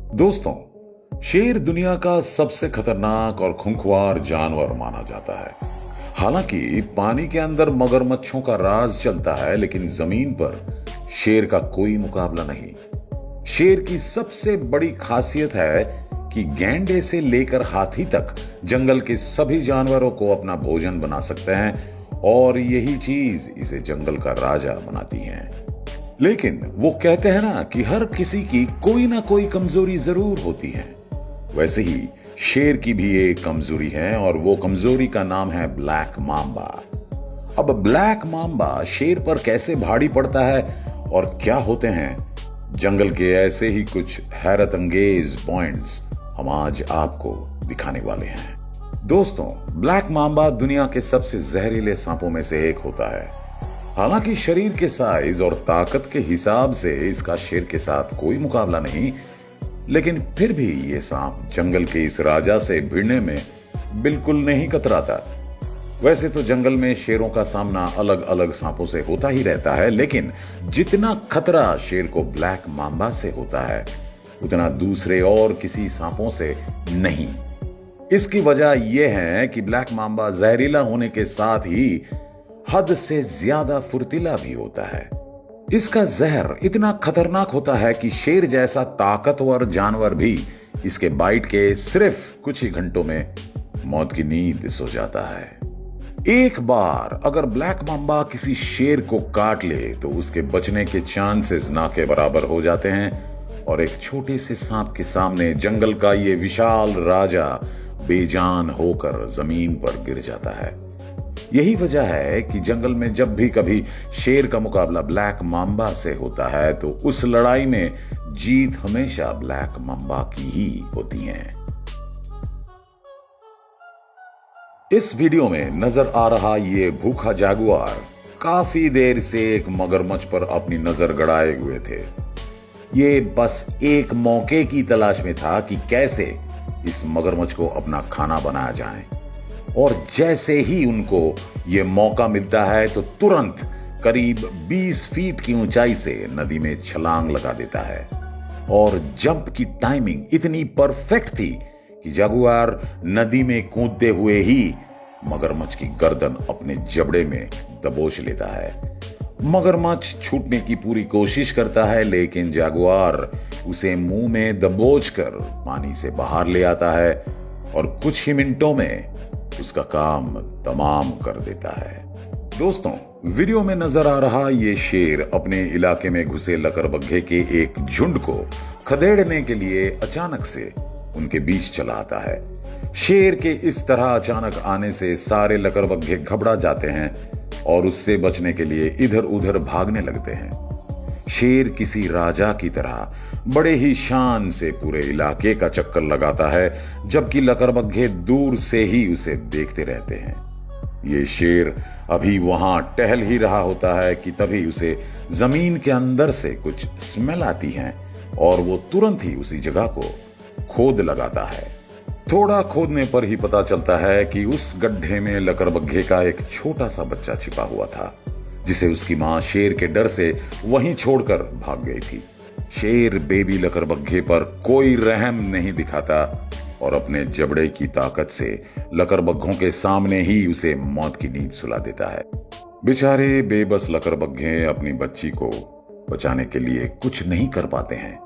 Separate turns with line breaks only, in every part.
दोस्तों, शेर दुनिया का सबसे खतरनाक और खूंखार जानवर माना जाता है। हालांकि पानी के अंदर मगरमच्छों का राज चलता है, लेकिन जमीन पर शेर का कोई मुकाबला नहीं। शेर की सबसे बड़ी खासियत है कि गैंडे से लेकर हाथी तक जंगल के सभी जानवरों को अपना भोजन बना सकते हैं और यही चीज इसे जंगल का राजा बनाती है। लेकिन वो कहते हैं ना कि हर किसी की कोई ना कोई कमजोरी जरूर होती है। वैसे ही शेर की भी एक कमजोरी है और वो कमजोरी का नाम है ब्लैक मांबा। अब ब्लैक मांबा शेर पर कैसे भारी पड़ता है और क्या होते हैं जंगल के ऐसे ही कुछ हैरत अंगेज पॉइंट्स हम आज आपको दिखाने वाले हैं। दोस्तों, ब्लैक मांबा दुनिया के सबसे जहरीले सांपों में से एक होता है। हालांकि शरीर के साइज और ताकत के हिसाब से इसका शेर के साथ कोई मुकाबला नहीं, लेकिन फिर भी ये सांप जंगल के इस राजा से भिड़ने में बिल्कुल नहीं कतराता। वैसे तो जंगल में शेरों का सामना अलग अलग सांपों से होता ही रहता है, लेकिन जितना खतरा शेर को ब्लैक मांबा से होता है उतना दूसरे और किसी सांपों से नहीं। इसकी वजह यह है कि ब्लैक मांबा जहरीला होने के साथ ही हद से ज्यादा फुर्तीला भी होता है। इसका जहर इतना खतरनाक होता है कि शेर जैसा ताकतवर जानवर भी इसके बाइट के सिर्फ कुछ ही घंटों में मौत की नींद सो जाता है। एक बार अगर ब्लैक मांबा किसी शेर को काट ले तो उसके बचने के चांसेस ना के बराबर हो जाते हैं और एक छोटे से सांप के सामने जंगल का ये विशाल राजा बेजान होकर जमीन पर गिर जाता है। यही वजह है कि जंगल में जब भी कभी शेर का मुकाबला ब्लैक मांबा से होता है तो उस लड़ाई में जीत हमेशा ब्लैक मांबा की ही होती है। इस वीडियो में नजर आ रहा ये भूखा जागुआर काफी देर से एक मगरमच्छ पर अपनी नजर गड़ाए हुए थे। ये बस एक मौके की तलाश में था कि कैसे इस मगरमच्छ को अपना खाना बनाया जाए, और जैसे ही उनको ये मौका मिलता है तो तुरंत करीब 20 फीट की ऊंचाई से नदी में छलांग लगा देता है। और जंप की टाइमिंग इतनी परफेक्ट थी कि जागुआर नदी में कूदते हुए ही मगरमच्छ की गर्दन अपने जबड़े में दबोच लेता है। मगरमच्छ छूटने की पूरी कोशिश करता है, लेकिन जागुआर उसे मुंह में दबोचकर पानी से बाहर ले आता है और कुछ ही मिनटों में उसका काम तमाम कर देता है। दोस्तों, वीडियो में नजर आ रहा ये शेर अपने इलाके में घुसे लकड़बग्घे के एक झुंड को खदेड़ने के लिए अचानक से उनके बीच चला आता है। शेर के इस तरह अचानक आने से सारे लकड़बग्घे घबरा जाते हैं और उससे बचने के लिए इधर उधर भागने लगते हैं। शेर किसी राजा की तरह बड़े ही शान से पूरे इलाके का चक्कर लगाता है, जबकि लकड़बग्घे दूर से ही उसे देखते रहते हैं। ये शेर अभी वहां टहल ही रहा होता है कि तभी उसे जमीन के अंदर से कुछ स्मेल आती है और वो तुरंत ही उसी जगह को खोद लगाता है। थोड़ा खोदने पर ही पता चलता है कि उस गड्ढे में लकड़बग्घे का एक छोटा सा बच्चा छिपा हुआ था, जिसे उसकी मां शेर के डर से वहीं छोड़कर भाग गई थी। शेर बेबी लकड़बग्घे पर कोई रहम नहीं दिखाता और अपने जबड़े की ताकत से लकड़बग्घों के सामने ही उसे मौत की नींद सुला देता है। बेचारे बेबस लकड़बग्घे अपनी बच्ची को बचाने के लिए कुछ नहीं कर पाते हैं।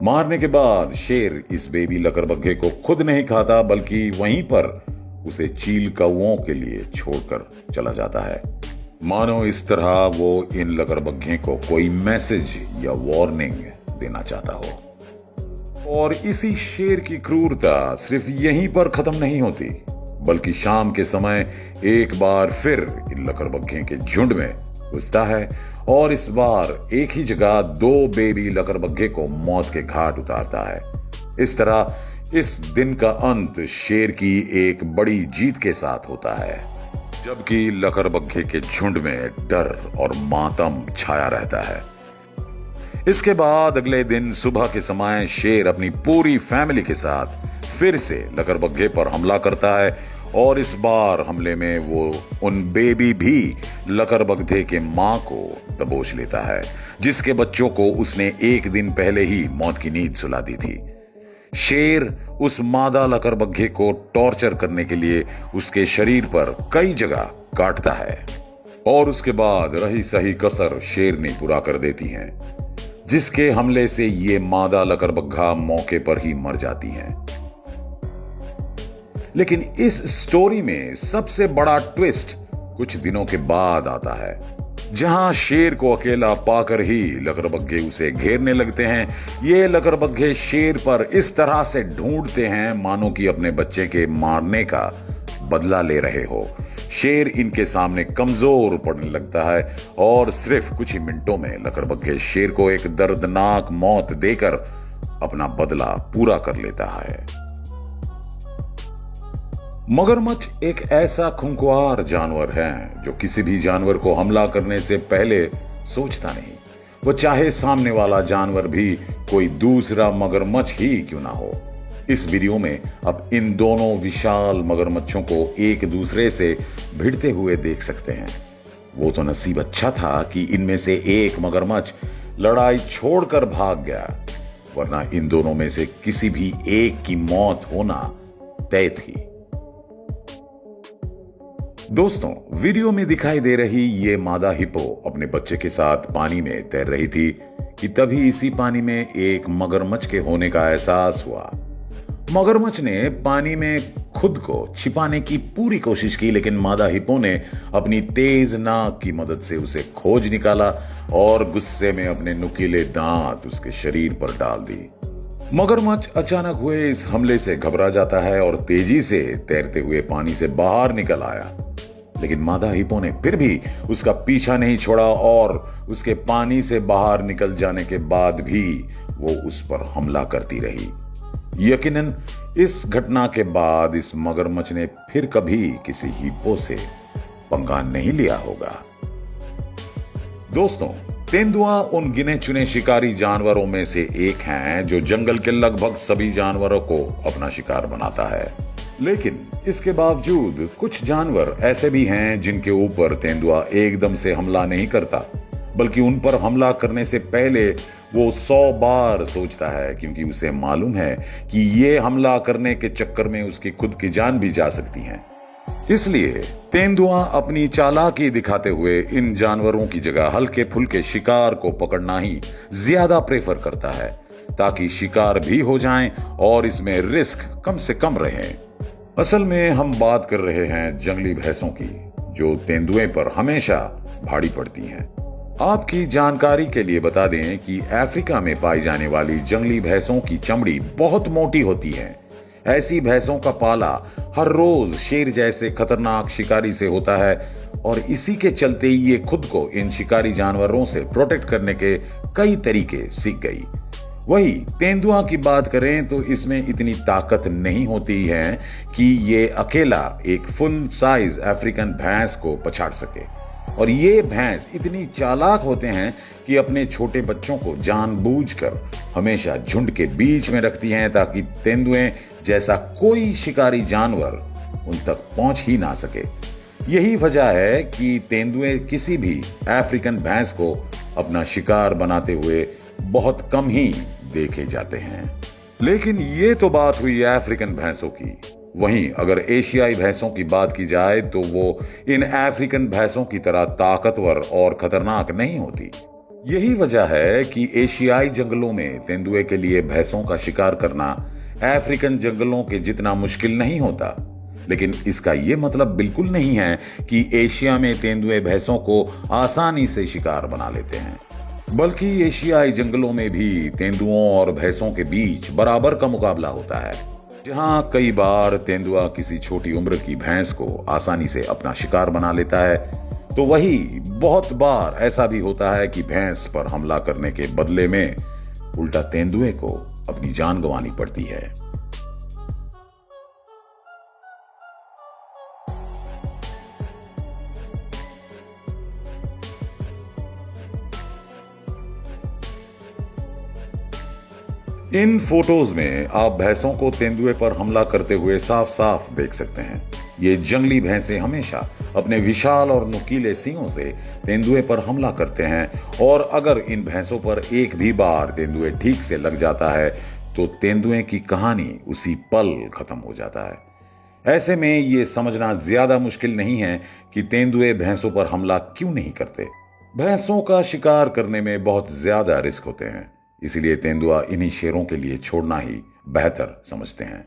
मारने के बाद शेर इस बेबी लकड़बग्घे को खुद नहीं खाता, बल्कि वहीं पर उसे चील कौओं के लिए छोड़कर चला जाता है, मानो इस तरह वो इन लकड़बग्घे को कोई मैसेज या वार्निंग देना चाहता हो। और इसी शेर की क्रूरता सिर्फ यहीं पर खत्म नहीं होती, बल्कि शाम के समय एक बार फिर इन लकड़बग्घे के झुंड में घुसता है और इस बार एक ही जगह 2 बेबी लकड़बग्घे को मौत के घाट उतारता है। इस तरह इस दिन का अंत शेर की एक बड़ी जीत के साथ होता है, जबकि लकड़बग्घे के झुंड में डर और मातम छाया रहता है। इसके बाद अगले दिन सुबह के समय शेर अपनी पूरी फैमिली के साथ फिर से लकड़बग्घे पर हमला करता है और इस बार हमले में वो उन बेबी भी लकड़बग्घे के मां को दबोच लेता है, जिसके बच्चों को उसने एक दिन पहले ही मौत की नींद सुला दी थी। शेर उस मादा लकड़बग्घे को टॉर्चर करने के लिए उसके शरीर पर कई जगह काटता है और उसके बाद रही सही कसर शेरनी पूरा कर देती हैं, जिसके हमले से ये मादा लकड़बग्घा मौके पर ही मर जाती हैं। लेकिन इस स्टोरी में सबसे बड़ा ट्विस्ट कुछ दिनों के बाद आता है, जहां शेर को अकेला पाकर ही लकड़बग्घे उसे घेरने लगते हैं। ये लकड़बग्घे शेर पर इस तरह से ढूंढते हैं मानो कि अपने बच्चे के मारने का बदला ले रहे हो। शेर इनके सामने कमजोर पड़ने लगता है और सिर्फ कुछ ही मिनटों में लकड़बग्घे शेर को एक दर्दनाक मौत देकर अपना बदला पूरा कर लेता है। मगरमच्छ एक ऐसा खुंखार जानवर है जो किसी भी जानवर को हमला करने से पहले सोचता नहीं, वो चाहे सामने वाला जानवर भी कोई दूसरा मगरमच्छ ही क्यों ना हो। इस वीडियो में अब इन दोनों विशाल मगरमच्छों को एक दूसरे से भिड़ते हुए देख सकते हैं। वो तो नसीब अच्छा था कि इनमें से एक मगरमच्छ लड़ाई छोड़कर भाग गया, वरना इन दोनों में से किसी भी एक की मौत होना तय थी। दोस्तों, वीडियो में दिखाई दे रही ये मादा हिप्पो अपने बच्चे के साथ पानी में तैर रही थी कि तभी इसी पानी में एक मगरमच्छ के होने का एहसास हुआ। मगरमच्छ ने पानी में खुद को छिपाने की पूरी कोशिश की, लेकिन मादा हिप्पो ने अपनी तेज नाक की मदद से उसे खोज निकाला और गुस्से में अपने नुकीले दांत उसके शरीर पर डाल दी। मगरमच्छ अचानक हुए इस हमले से घबरा जाता है और तेजी से तैरते हुए पानी से बाहर निकल आया, लेकिन मादा हिप्पो ने फिर भी उसका पीछा नहीं छोड़ा और उसके पानी से बाहर निकल जाने के बाद भी वो उस पर हमला करती रही। यकीनन इस घटना के बाद इस मगरमच्छ ने फिर कभी किसी हिप्पो से पंगा नहीं लिया होगा। दोस्तों, तेंदुआ उन गिने चुने शिकारी जानवरों में से एक हैं जो जंगल के लगभग सभी जानवरों को अपना शिकार बनाता है। लेकिन इसके बावजूद कुछ जानवर ऐसे भी हैं जिनके ऊपर तेंदुआ एकदम से हमला नहीं करता, बल्कि उन पर हमला करने से पहले वो 100 बार सोचता है, क्योंकि उसे मालूम है कि ये हमला करने के चक्कर में उसकी खुद की जान भी जा सकती है। इसलिए तेंदुआ अपनी चालाकी दिखाते हुए इन जानवरों की जगह हल्के फुल्के शिकार को पकड़ना ही ज्यादा प्रेफर करता है, ताकि शिकार भी हो जाए और इसमें रिस्क कम से कम रहे। असल में हम बात कर रहे हैं जंगली भैंसों की, जो तेंदुए पर हमेशा भारी पड़ती हैं। आपकी जानकारी के लिए बता दें कि अफ्रीका में पाई जाने वाली जंगली भैंसों की चमड़ी बहुत मोटी होती है। ऐसी भैंसों का पाला हर रोज शेर जैसे खतरनाक शिकारी से होता है और इसी के चलते ही ये खुद को इन शिकारी जानवरों से प्रोटेक्ट करने के कई तरीके सीख गई। वही तेंदुआ की बात करें तो इसमें इतनी ताकत नहीं होती है कि ये अकेला एक फुल साइज अफ्रीकन भैंस को पछाड़ सके, और ये भैंस इतनी चालाक होते हैं कि अपने छोटे बच्चों को जानबूझकर हमेशा झुंड के बीच में रखती हैं, ताकि तेंदुए जैसा कोई शिकारी जानवर उन तक पहुंच ही ना सके। यही वजह है कि तेंदुए किसी भी अफ्रीकन भैंस को अपना शिकार बनाते हुए बहुत कम ही देखे जाते हैं। लेकिन ये तो बात हुई अफ्रीकन भैंसों की। वहीं अगर एशियाई भैंसों की बात की जाए तो वो इन अफ्रीकन भैंसों की तरह ताकतवर और खतरनाक नहीं होती। यही वजह है कि एशियाई जंगलों में तेंदुए के लिए भैंसों का शिकार करना अफ्रीकन जंगलों के जितना मुश्किल नहीं होता। लेकिन इसका यह मतलब बिल्कुल नहीं है कि एशिया में तेंदुए भैंसों को आसानी से शिकार बना लेते हैं, बल्कि एशियाई जंगलों में भी तेंदुओं और भैंसों के बीच बराबर का मुकाबला होता है, जहां कई बार तेंदुआ किसी छोटी उम्र की भैंस को आसानी से अपना शिकार बना लेता है, तो वही बहुत बार ऐसा भी होता है कि भैंस पर हमला करने के बदले में उल्टा तेंदुए को अपनी जान गंवानी पड़ती है। इन फोटोज में आप भैंसों को तेंदुए पर हमला करते हुए साफ साफ देख सकते हैं। ये जंगली भैंसें हमेशा अपने विशाल और नुकीले सींगों से तेंदुए पर हमला करते हैं, और अगर इन भैंसों पर एक भी बार तेंदुए ठीक से लग जाता है तो तेंदुए की कहानी उसी पल खत्म हो जाता है। ऐसे में ये समझना ज्यादा मुश्किल नहीं है कि तेंदुए भैंसों पर हमला क्यों नहीं करते। भैंसों का शिकार करने में बहुत ज्यादा रिस्क होते हैं, इसलिए तेंदुआ इन्हीं शेरों के लिए छोड़ना ही बेहतर समझते हैं।